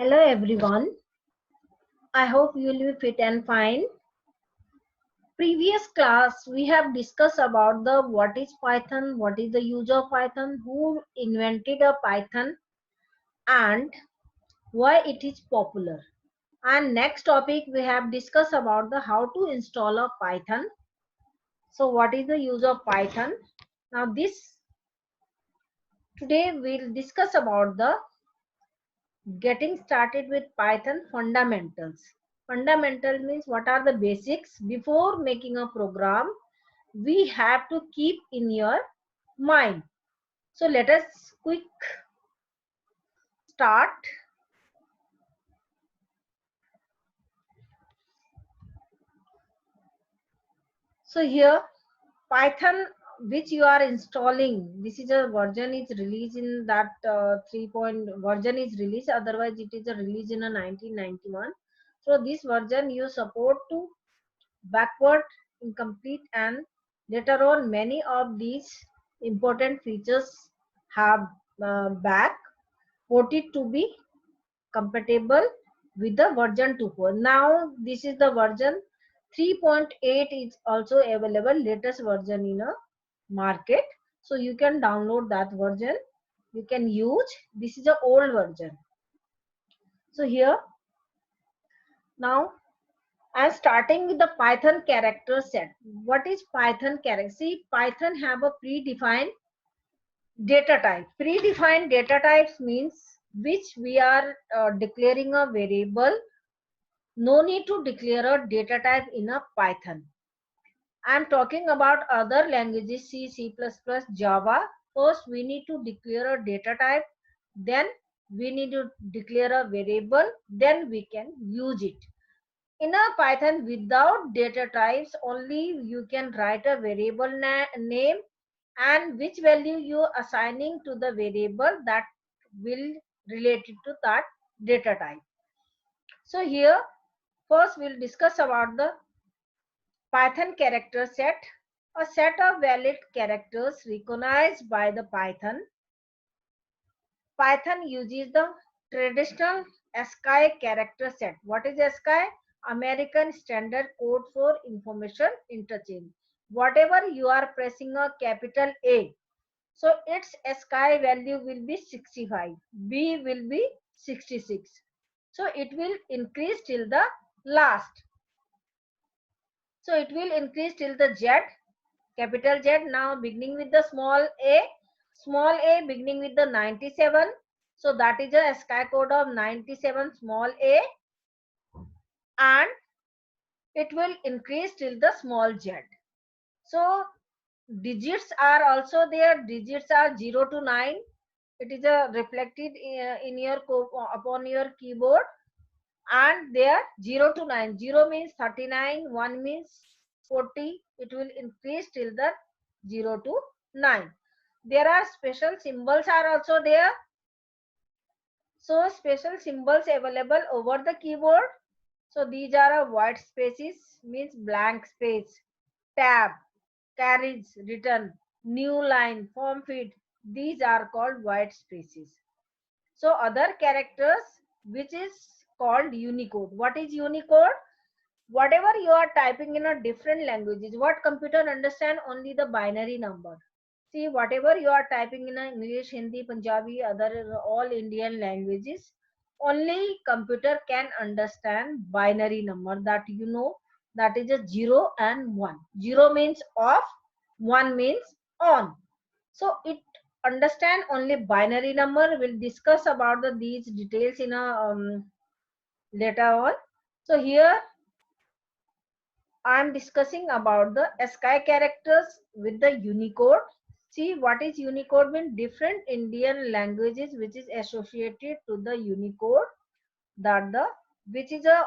Hello everyone. I hope you will be fit and fine. Previous class we have discussed about the what is Python, what is the use of Python, who invented a Python and why it is popular. And next topic we have discussed about the how to install a Python. So what is the use of Python? Now this today we'll discuss about the getting started with Python fundamentals. Fundamental means what are the basics before making a program we have to keep in your mind. So let us quick start. So here Python which you are installing, this is a version is released in that 3 point version is released, otherwise it is a release in a 1991. So this version you support to backward, incomplete, and later on many of these important features have back ported to be compatible with the version 2.4. Now this is the version 3.8 is also available, latest version in a market. So you can download that version. You can use. This is a old version. So here now I'm starting with the Python character set. What is Python character? See, Python have a predefined data type. Predefined data types means which we are declaring a variable. No need to declare a data type in a Python. I'm talking about other languages C, C++, Java. First, we need to declare a data type. Then we need to declare a variable. Then we can use it. In a Python without data types, only you can write a variable name and which value you are assigning to the variable that will relate it to that data type. So here first we'll discuss about the Python character set, a set of valid characters recognized by the Python. Python uses the traditional ASCII character set. What is ASCII? American Standard Code for Information Interchange. Whatever you are pressing a capital A, so its ASCII value will be 65, B will be 66. So it will increase till the last. So it will increase till the Z, capital Z, now beginning with the small a beginning with the 97. So that is a ASCII code of 97 small a, and it will increase till the small z. So digits are also there. Digits are 0 to 9. It is reflected in your upon your keyboard, and there 0 to 9. 0 means 39, 1 means 40. It will increase till the 0 to 9. There are special symbols are also there. So special symbols available over the keyboard. So these are white spaces means blank space, tab, carriage, written, new line, form feed. These are called white spaces. So other characters which is called Unicode. What is Unicode? Whatever you are typing in a different languages, what computer understand? Only the binary number. See, whatever you are typing in a English, Hindi, Punjabi, other all Indian languages, only computer can understand binary number, that you know, that is a 0 and 1. 0 means off, 1 means on. So it understand only binary number. We'll discuss about these details in a later on. So here I am discussing about the ASCII characters with the Unicode. See, what is Unicode mean? Different Indian languages which is associated to the Unicode, that the which is a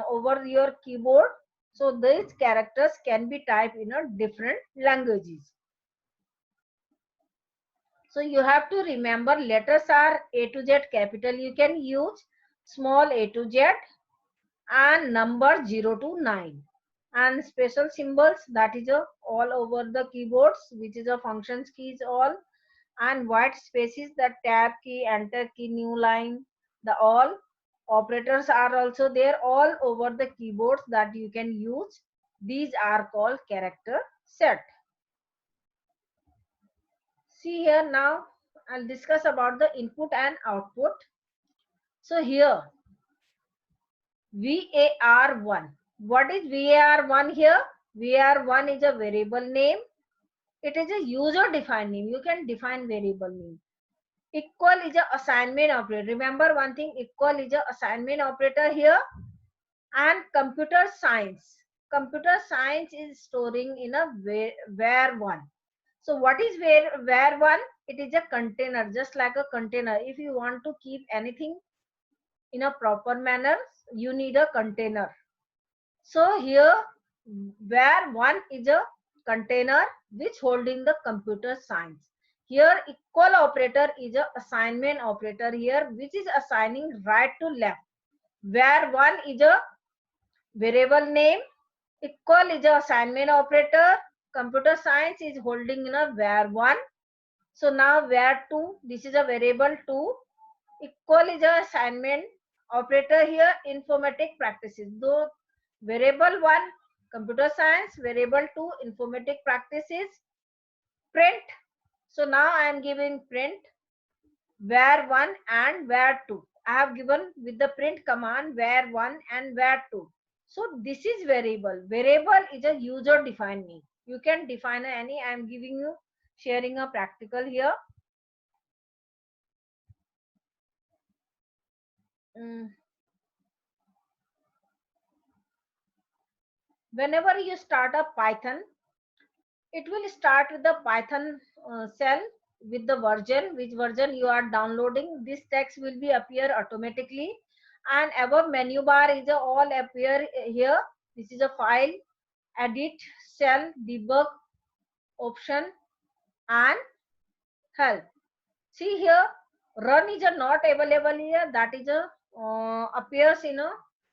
over your keyboard. So these characters can be typed in a different languages. So you have to remember letters are A to Z capital. You can use small a to Z and number 0 to 9. And special symbols, that is all over the keyboards, which is a functions keys all, and white spaces, the tab key, enter key, new line, the all. Operators are also there all over the keyboards that you can use. These are called character set. See here now, I'll discuss about the input and output. So here, VAR1. What is VAR1 here? VAR1 is a variable name. It is a user defined name. You can define variable name. Equal is a assignment operator. Remember one thing, equal is a assignment operator here. And computer science. Computer science is storing in a var1. So what is var1? It is a container, just like a container. If you want to keep anything in a proper manner, you need a container. So here var1 is a container which holding the computer science. Here equal operator is a assignment operator here, which is assigning right to left. var1 is a variable name. Equal is a assignment operator. Computer science is holding in a var1. So now var2, this is a variable 2. Equal is a assignment operator here. Informatic practices. Though variable 1, computer science, variable 2, informatic practices. Print. So now I am giving print var1 and var2. I have given with the print command var1 and var2. So this is variable. Variable is a user defined name. You can define any. I am giving you, sharing a practical here. Whenever you start a Python, it will start with the Python cell with the version, which version you are downloading. This text will be appear automatically, and above menu bar is a all appear here. This is a file, edit, cell, debug, option, and help. See here, run is a not available here. That is a appears in a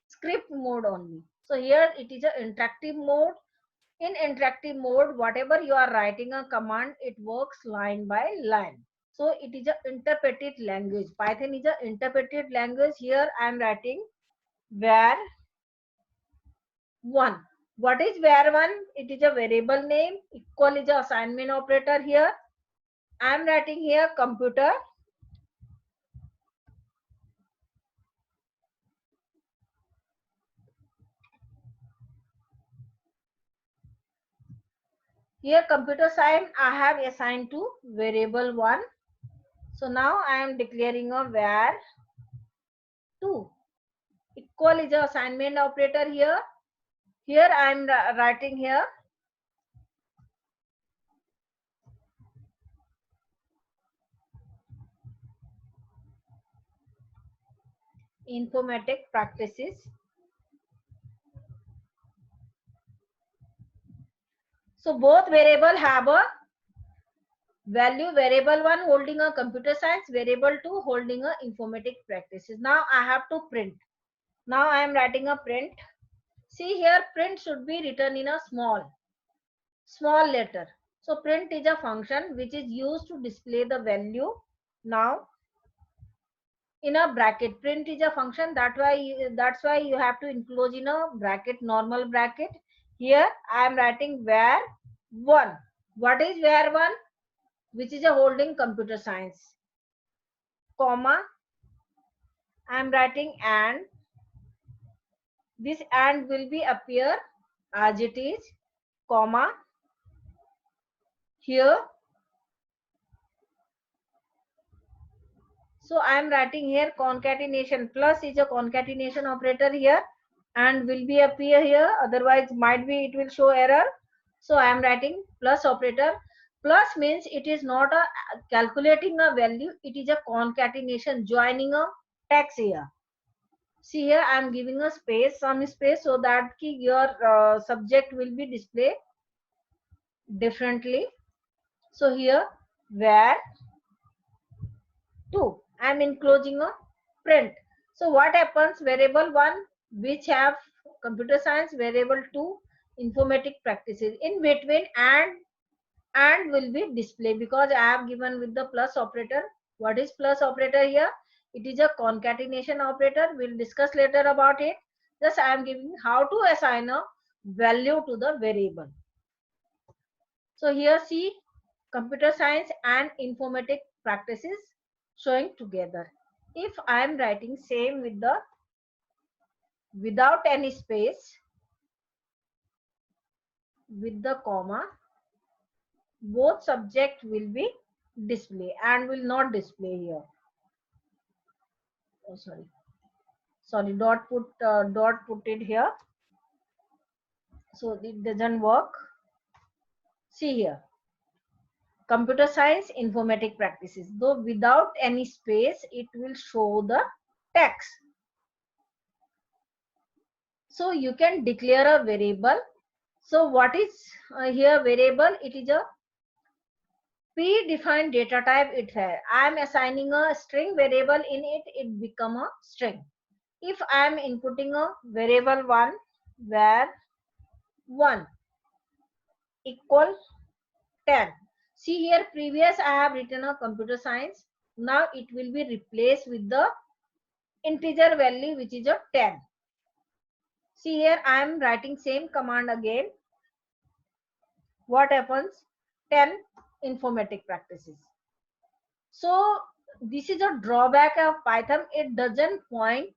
script mode only. So here it is a interactive mode. In interactive mode, whatever you are writing a command, it works line by line. So it is a interpreted language. Python is a interpreted language. Here I am writing var1. What is var1? It is a variable name. Equal is a assignment operator here. I am writing here computer. Here computer science I have assigned to variable 1. So now I am declaring a var2. Equal is a assignment operator here. Here I am writing here informatic practices. So both variable have a value. Variable 1 holding a computer science, variable 2 holding a informatic practices. Now I have to print. Now I am writing a print. See here, print should be written in a small letter. So print is a function which is used to display the value. Now in a bracket, print is a function, that's why you have to enclose in a bracket, normal bracket. Here I am writing var1. What is var1? Which is a holding computer science, comma, I am writing and. This and will be appear as it is, comma, here. So I am writing here concatenation. Plus is a concatenation operator here and will be appear here. Otherwise might be it will show error. So I am writing plus operator. Plus means it is not a calculating a value. It is a concatenation, joining a text here. See here I am giving a space, some space, so that your subject will be displayed differently. So here var2, I am enclosing a print. So what happens, variable 1 which have computer science, variable 2 informatic practices, in between and will be displayed, because I have given with the plus operator. What is plus operator here? It is a concatenation operator. We'll discuss later about it. Just I am giving how to assign a value to the variable. So here see computer science and informatic practices showing together. If I am writing same with the without any space with the comma, both subject will be display and will not display here. Oh, sorry, dot put it here, so it doesn't work. See here, computer science informatic practices, though without any space it will show the text. So you can declare a variable. So what is here variable? It is a predefined data type. It has, I am assigning a string variable in it, it become a string. If I am inputting a variable 1 where 1 equal 10. See here, previous I have written a computer science. Now it will be replaced with the integer value which is a 10. See here, I am writing same command again. What happens? 10 informatic practices. So this is a drawback of Python. It doesn't point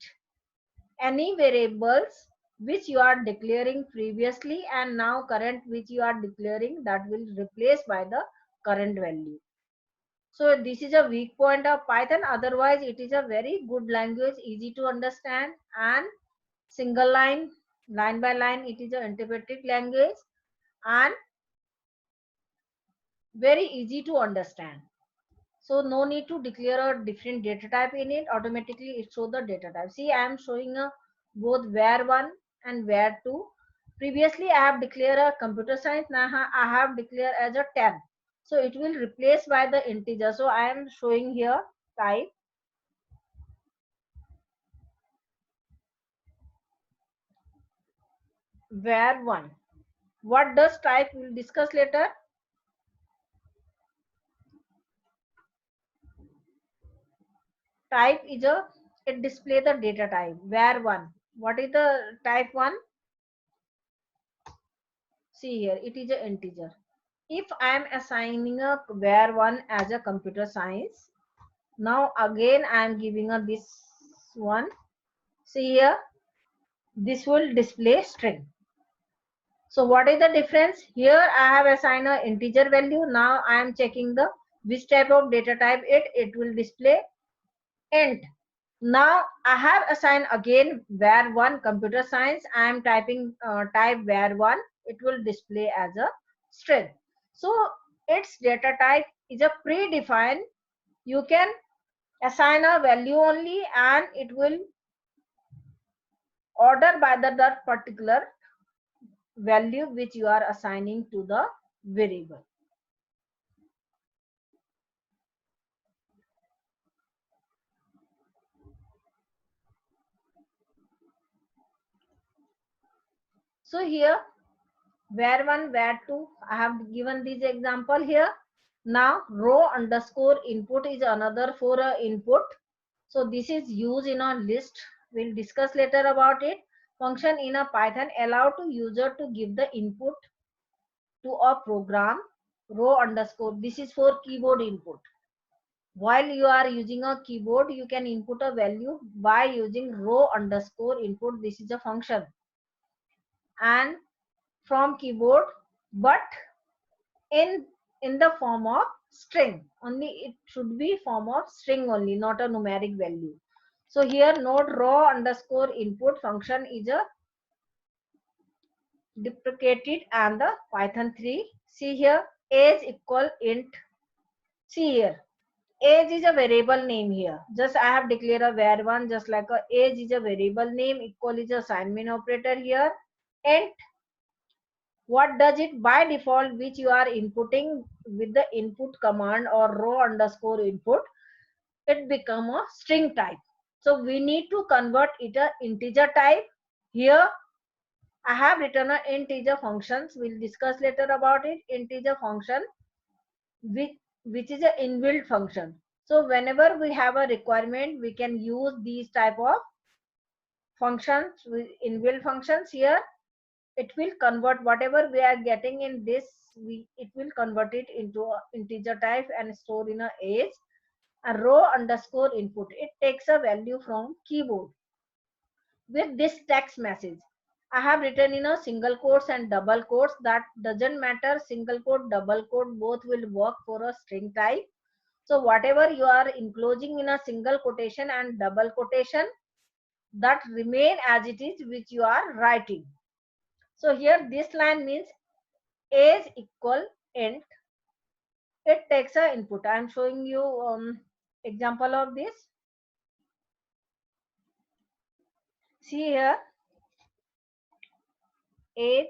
any variables which you are declaring previously and now current which you are declaring, that will replace by the current value. So this is a weak point of Python. Otherwise it is a very good language, easy to understand and single line, line by line. It is an interpretive language and very easy to understand. So no need to declare a different data type in it. Automatically it shows the data type. See, I am showing a both var1 and var2. Previously I have declared a computer science. Now I have declared as a 10. So it will replace by the integer. So I am showing here type var1. What does type? We'll discuss later. Type is a, it display the data type var1. What is the type 1? See here, it is an integer. If I am assigning a var1 as a computer science, now again I am giving a this one. See here, this will display string. So what is the difference? Here I have assigned a integer value. Now I am checking the which type of data type it will display int. Now I have assigned again var1 computer science. I am typing type var1. It will display as a string. So its data type is a predefined. You can assign a value only and it will order by that particular value which you are assigning to the variable. So here var1, var2, I have given this example here. Now row underscore input is another for a input. So this is used in a list. We'll discuss later about it. Function in a Python allow to user to give the input to a program. Row underscore, this is for keyboard input. While you are using a keyboard, you can input a value by using row underscore input. This is a function and from keyboard, but in the form of string only. It should be form of string only, not a numeric value. So here node row underscore input function is a deprecated and the Python 3. See here, age equal int. See here, age is a variable name here. Just I have declared a var1, just like a age is a variable name, equal is a assignment operator here. Int, what does it by default, which you are inputting with the input command or row underscore input, it become a string type. So we need to convert it a integer type. Here I have written a integer functions. We'll discuss later about it. Integer function which is a inbuilt function. So whenever we have a requirement, we can use these type of functions with inbuilt functions here. It will convert whatever we are getting in this, it will convert it into a integer type and store in a age, a row underscore input. It takes a value from keyboard with this text message. I have written in a single quotes and double quotes. That doesn't matter. Single quote, double quote, both will work for a string type. So whatever you are enclosing in a single quotation and double quotation, that remain as it is, which you are writing. So here this line means age equal int. It takes a input. I am showing you example of this. See here, age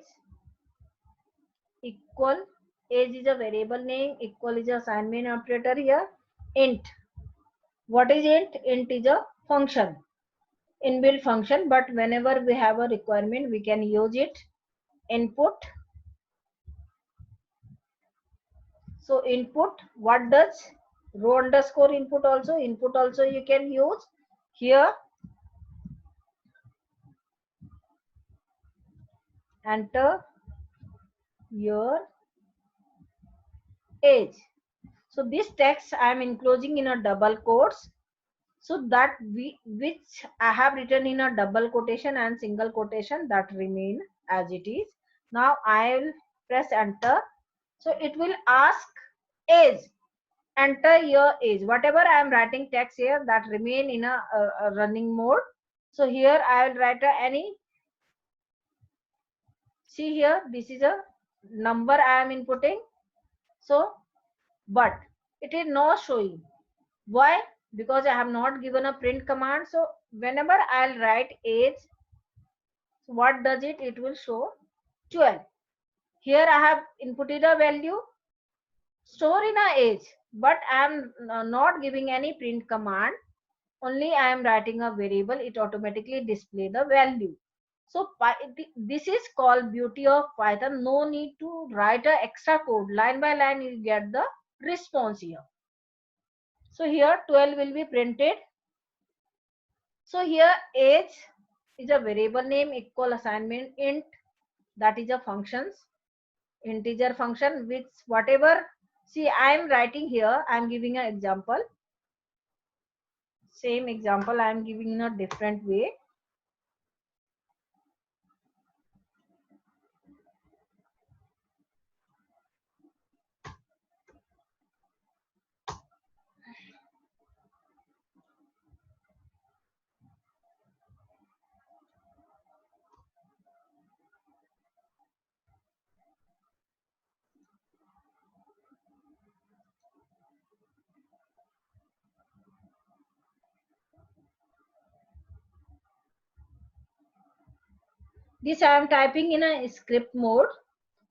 equal, age is a variable name, equal is a assignment operator here, int. What is int? Int is a function, inbuilt function, but whenever we have a requirement, we can use it. Input. So input, what does row underscore input also? Input also you can use here. Enter your age. So this text I am enclosing in a double quotes, so that which I have written in a double quotation and single quotation, that remain as it is. Now I will press enter. So it will ask age. Enter your age. Whatever I am writing text here, that remain in a running mode. So here I will write any. See here, this is a number I am inputting. So, but it is not showing. Why? Because I have not given a print command. So whenever I'll write age, what does it? It will show 12. Here I have inputted a value, store in a age, but I am not giving any print command. Only I am writing a variable. It automatically display the value. So this is called beauty of Python. No need to write a extra code. Line by line you get the response here. So here 12 will be printed. So here age is a variable name, equal assignment int, that is a functions, integer function, which whatever, see I am writing here, I am giving an example. Same example I am giving in a different way. This I am typing in a script mode.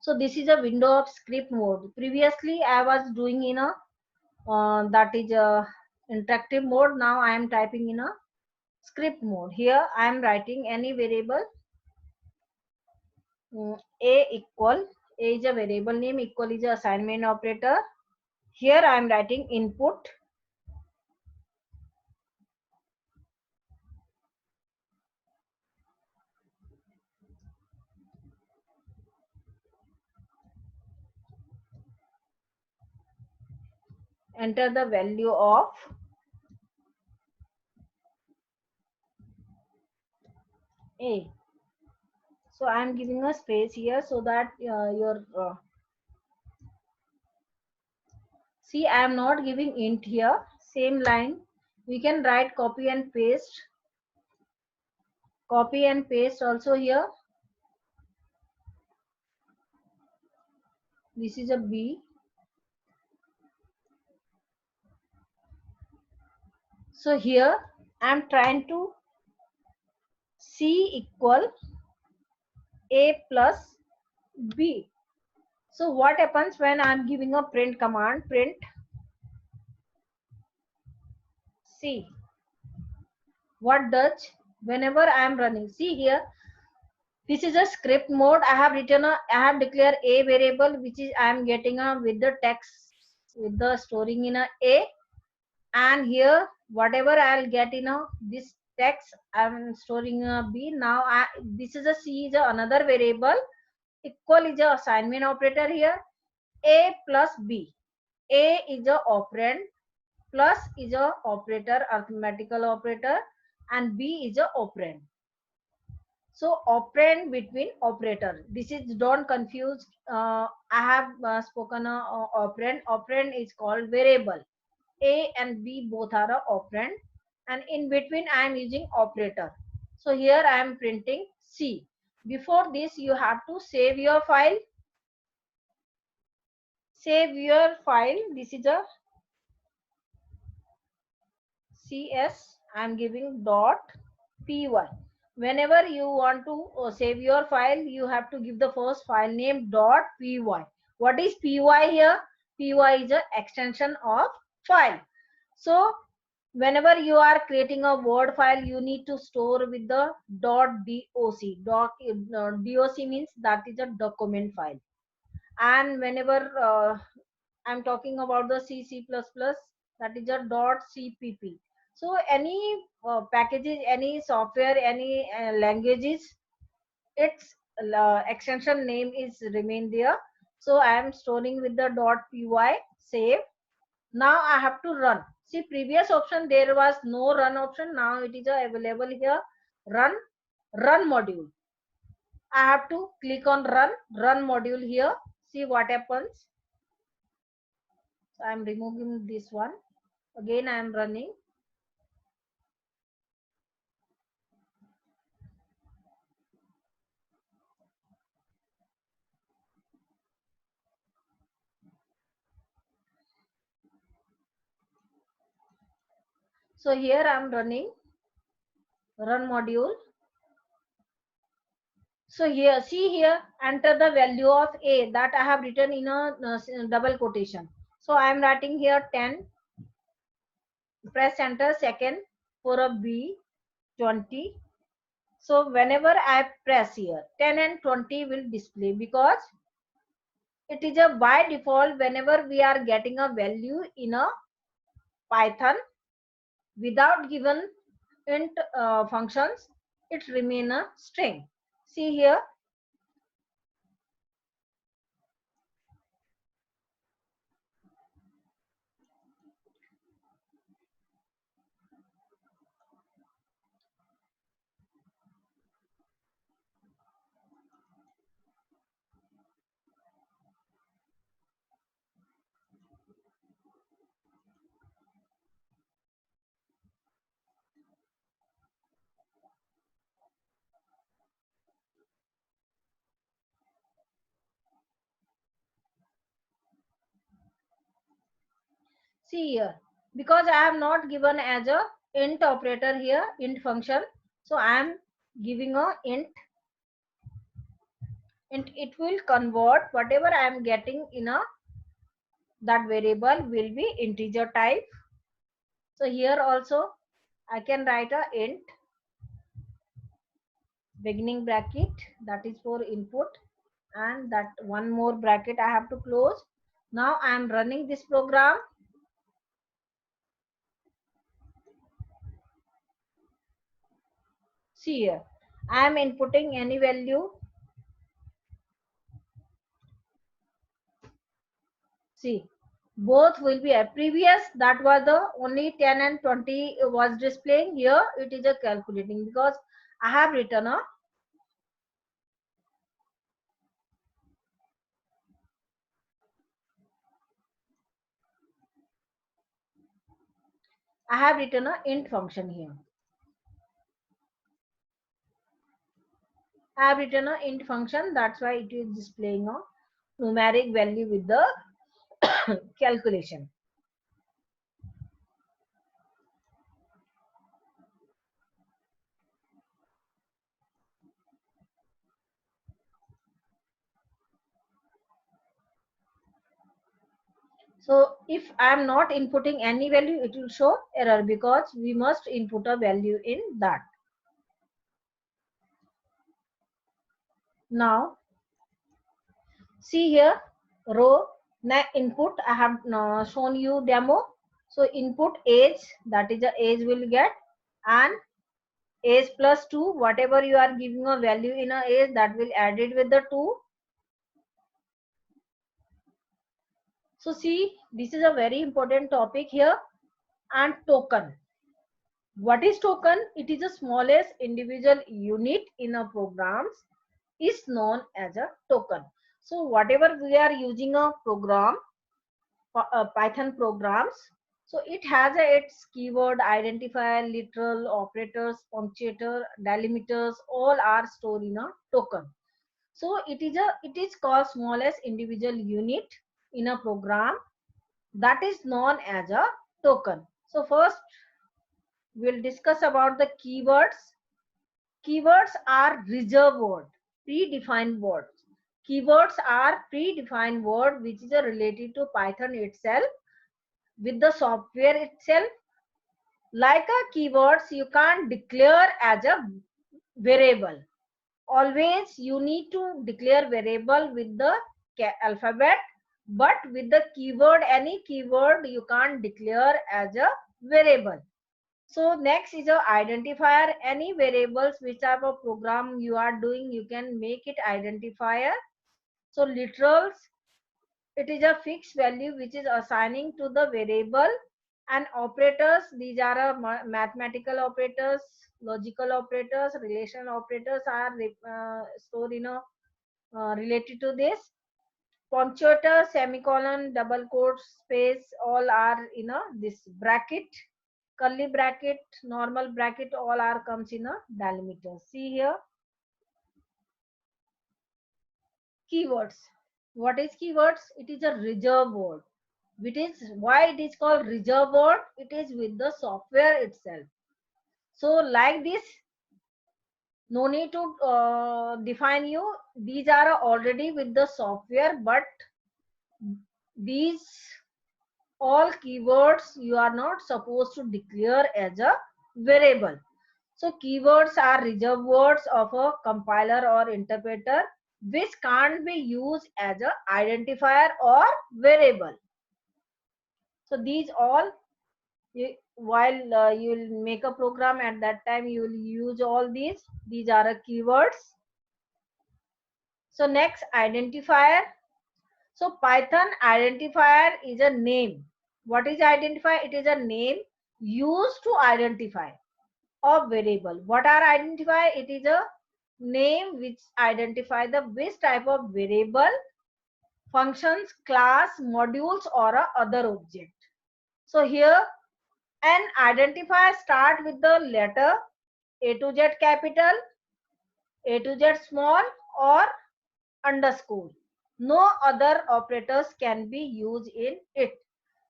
So this is a window of script mode. Previously I was doing in a that is a interactive mode. Now I am typing in a script mode. Here I am writing any variable. A equal, a is a variable name, equal is a assignment operator. Here I am writing input. Enter the value of a. So I am giving a space here so that your see I am not giving int here. Same line. We can write copy and paste. Copy and paste also here. This is a B. So here I am trying to C equal A plus B. So what happens when I am giving a print command? Print C. What does? Whenever I am running, see here, this is a script mode. I have written a, I have declared a variable, which is I am getting a with the text, with the storing in a. and here whatever I'll get in a this text I'm storing a b. Now this is a c is another variable. Equal is a assignment operator here. A plus b. A is a operand, plus is a operator, arithmetical operator, and b is a operand. So operand between operator. This is don't confuse. I have spoken operand. Operand is called variable. A and B both are a operand, and in between I am using operator. So here I am printing C. Before this you have to save your file. Save your file. This is a CS. I am giving dot py. Whenever you want to save your file, you have to give the first file name dot py. What is py here? Py is an extension of file. So whenever you are creating a word file, you need to store with the dot doc. Doc means that is a document file. And whenever I'm talking about the C++, that is a dot cpp. So any packages, any software, any languages, its extension name is remain there. So I am storing with the dot py. Save. Now I have to run. See, previous option there was no run option. Now it is available here. Run module. I have to click on run module here. See what happens. So I am removing this one. Again I am running. So here I am running run module. So here, see here, enter the value of A that I have written in a double quotation. So I am writing here 10. Press enter. Second for a B 20. So whenever I press here, 10 and 20 will display, because it is a by default. Whenever we are getting a value in a Python without given int functions, it remain a string. See here. See here, because I have not given as a int operator here, int function. So I am giving a int, and it will convert whatever I am getting in a that variable will be integer type. So here also I can write a int beginning bracket, that is for input, and that one more bracket I have to close. Now I am running this program. See here, I am inputting any value. See, both will be a previous, that was the only 10 and 20 was displaying. Here it is a calculating, because I have written a int function here. I have written a int function, that's why it is displaying a numeric value with the calculation. So if I am not inputting any value, it will show error, because we must input a value in that. Now see here, row input I have shown you demo. So input age, that is the age will get, and age plus 2, whatever you are giving a value in a age, that will add it with the 2. So see, this is a very important topic here. And token. What is token? It is the smallest individual unit in a programs is known as a token. So whatever we are using a program, Python programs, so it has its keyword, identifier, literal, operators, punctuator, delimiters, all are stored in a token. So it is called smallest individual unit in a program, that is known as a token. So first we'll discuss about the keywords. Keywords are reserved word, predefined words. Keywords are predefined word which is related to Python itself, with the software itself. Like a keywords, you can't declare as a variable. Always you need to declare variable with the alphabet, but with the keyword, any keyword you can't declare as a variable. So next is a identifier. Any variables which type of program you are doing, you can make it identifier. So literals, it is a fixed value which is assigning to the variable. And operators, these are mathematical operators, logical operators, relational operators are stored in a related to this. Punctuator, semicolon, double quote, space, all are in a this bracket, curly bracket, normal bracket, all are comes in a delimiter. See here, keywords. What is keywords? It is a reserve word. It is why it is called reserve word. It is with the software itself. So like this, no need to define you. These are already with the software, but these all keywords you are not supposed to declare as a variable. So keywords are reserved words of a compiler or interpreter which can't be used as a identifier or variable. So these all, while you will make a program, at that time you will use all these. These are a keywords. So next, identifier. So Python identifier is a name. What is identifier? It is a name used to identify a variable. What are identifier? It is a name which identify the which type of variable, functions, class, modules, or a other object. So here an identifier start with the letter A to Z capital, A to Z small, or underscore. No other operators can be used in it.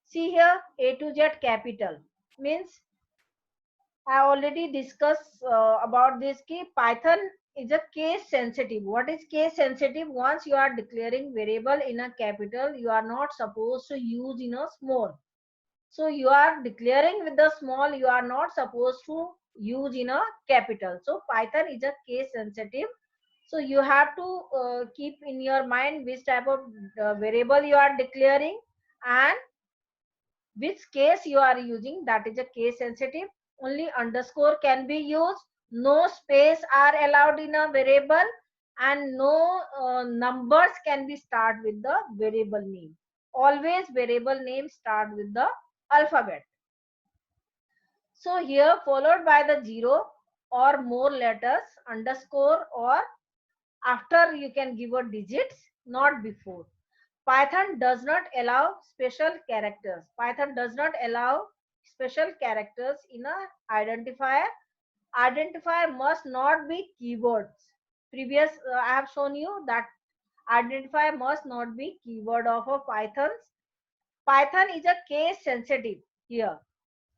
See here, A to Z capital means, I already discussed about this key. Python is a case sensitive. What is case sensitive? Once you are declaring variable in a capital, you are not supposed to use in a small. So you are declaring with the small, you are not supposed to use in a capital. So Python is a case sensitive. So you have to keep in your mind which type of variable you are declaring and which case you are using. That is a case sensitive. Only underscore can be used. No space are allowed in a variable, and no numbers can be start with the variable name. Always variable name start with the alphabet. So here followed by the 0 or more letters, underscore, or after you can give a digits, not before. Python does not allow special characters. Python does not allow special characters in a identifier. Identifier must not be keywords. Previous I have shown you that identifier must not be keyword of a Python's. Python is a case sensitive here.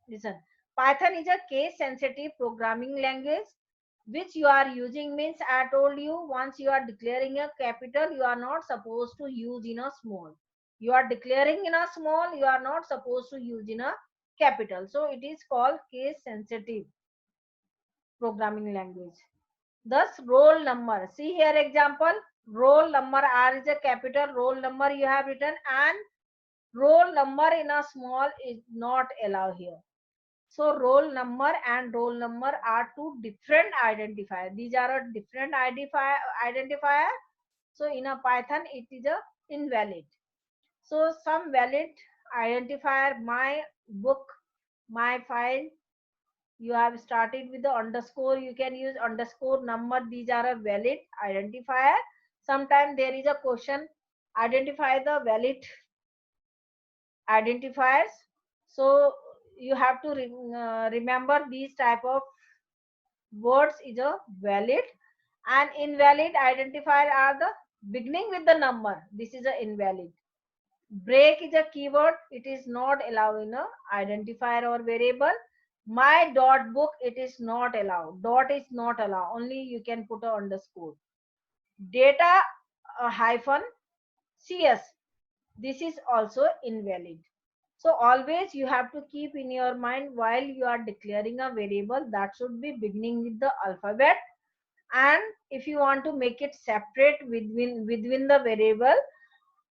Listen, Python is a case sensitive programming language which you are using. Means I told you, once you are declaring a capital, you are not supposed to use in a small. You are declaring in a small, you are not supposed to use in a capital. So it is called case sensitive programming language. Thus roll number. See here example, roll number, R is a capital, roll number you have written, and Roll number in a small is not allowed here. So roll number and roll number are two different identifier. These are a different identifier. So in a Python, it is a invalid. So some valid identifier, my book, my file. You have started with the underscore. You can use underscore number. These are a valid identifier. Sometimes there is a question. Identify the valid identifiers. So you have to remember these type of words is a valid, and invalid identifier are the beginning with the number. This is a invalid. Break is a keyword. It is not allowed in a identifier or variable. My dot book, it is not allowed. Dot is not allowed. Only you can put a underscore. Data hyphen cs. This is also invalid. So always you have to keep in your mind while you are declaring a variable that should be beginning with the alphabet, and if you want to make it separate within the variable,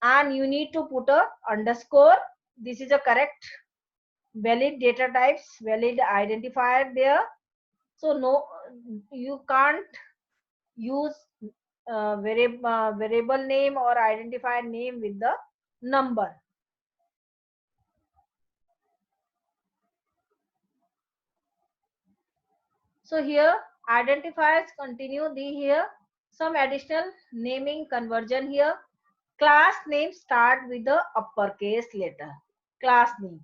and you need to put a underscore. This is a correct valid data types, valid identifier there. So no, you can't use variable name or identifier name with the number. So here identifiers continue. The here some additional naming conversion here. Class name start with the uppercase letter. Class name,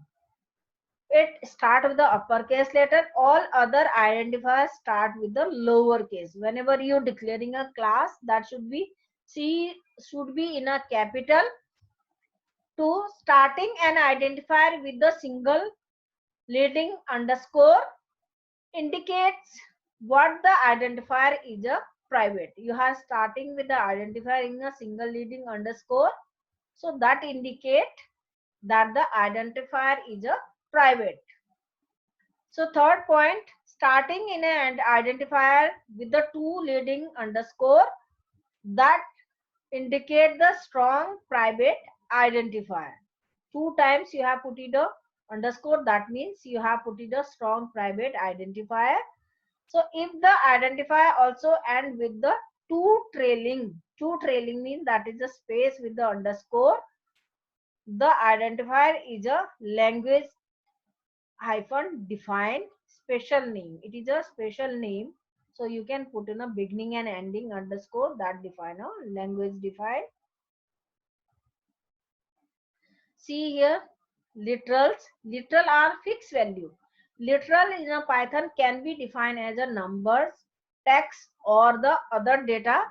it start with the uppercase letter. All other identifiers start with the lowercase. Whenever you declaring a class, that should be should be in a capital. To starting an identifier with the single leading underscore indicates what the identifier is a private. You are starting with the identifier in a single leading underscore, so that indicate that the identifier is a private. So third point, starting in an identifier with the two leading underscore, that indicate the strong private identifier. Two times you have put it a underscore, that means you have put it a strong private identifier. So if the identifier also end with the two trailing means that is the space with the underscore, the identifier is a language hyphen defined special name. It is a special name. So you can put in a beginning and ending underscore that define a language defined. See here, literals. Literal are fixed value. Literal in a Python can be defined as a numbers, text, or the other data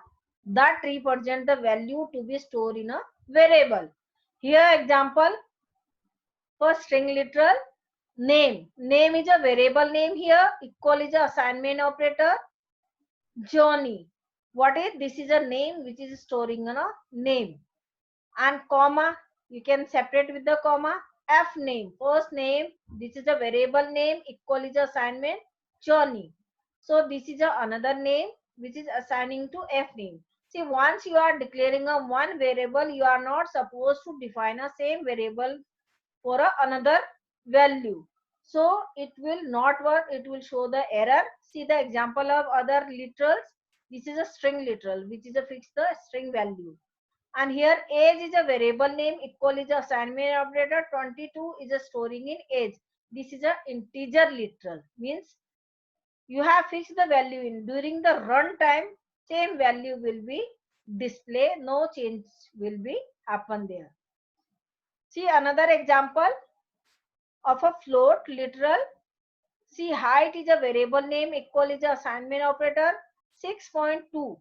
that represent the value to be stored in a variable. Here example for string literal. Name. Name is a variable name here. Equal is a assignment operator. Johnny. What is this? Is a name which is storing a name. And comma. You can separate with the comma. F name. First name. This is a variable name. Equal is a assignment. Johnny. So this is a another name which is assigning to F name. See, once you are declaring a one variable, you are not supposed to define a same variable for another value. So it will not work. It will show the error. See the example of other literals. This is a string literal which is a fix the string value. And here age is a variable name. Equal is a assignment operator. 22 is a storing in age. This is a integer literal. Means you have fixed the value in during the runtime. Same value will be display. No change will be happen there. See another example of a float literal. See, height is a variable name. Equal is a assignment operator. 6.2.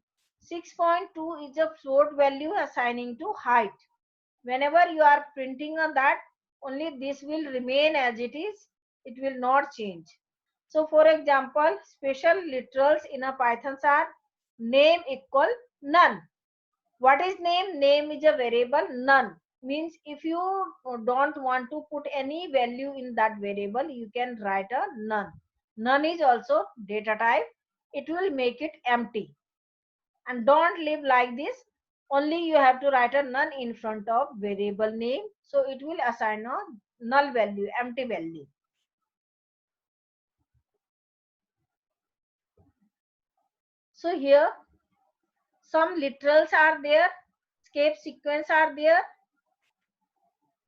6.2 is a float value assigning to height. Whenever you are printing on that, only this will remain as it is. It will not change. So for example, special literals in a Python are name equal none. What is name? Name is a variable none. Means if you don't want to put any value in that variable, you can write a none. None is also data type. It will make it empty. And don't live like this. Only you have to write a none in front of variable name, so it will assign a null value, empty value. So here some literals are there, escape sequence are there.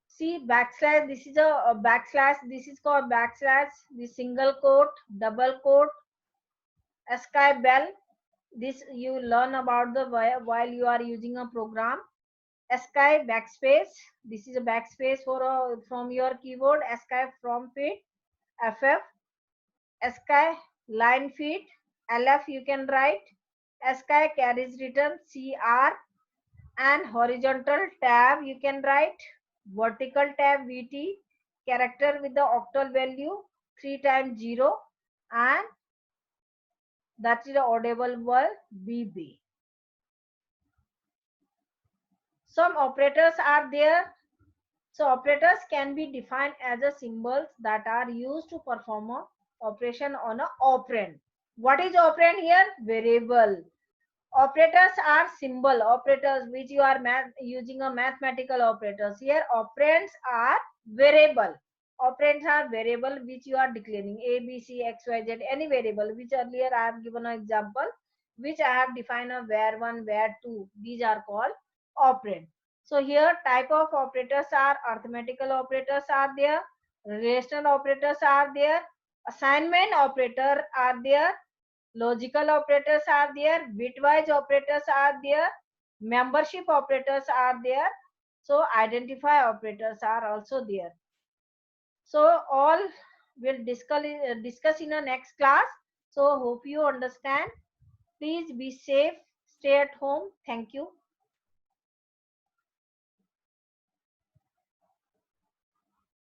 See, backslash, this is a backslash, this is called backslash, the single quote, double quote, ASCII bell. This you learn about the while you are using a program. ASCII backspace, this is a backspace for from your keyboard. ASCII from feet, FF. ASCII line feet, LF you can write. ASCII carriage return, CR. And horizontal tab you can write, vertical tab VT, character with the octal value 3 times 0, and that is the audible word BB. Some operators are there. So operators can be defined as a symbols that are used to perform a operation on a operand. What is operand here? Variable. Operators are symbol operators which you are using a mathematical operators. Here operands are variable. Operands are variable which you are declaring a, b, c, x, y, z, any variable which earlier I have given an example, which I have defined a var1, var2. These are called operand. So here type of operators are arithmetical operators are there, relational operators are there, assignment operator are there, logical operators are there, bitwise operators are there, membership operators are there, so identify operators are also there. So all will discuss in the next class. So hope you understand. Please be safe, stay at home. Thank you.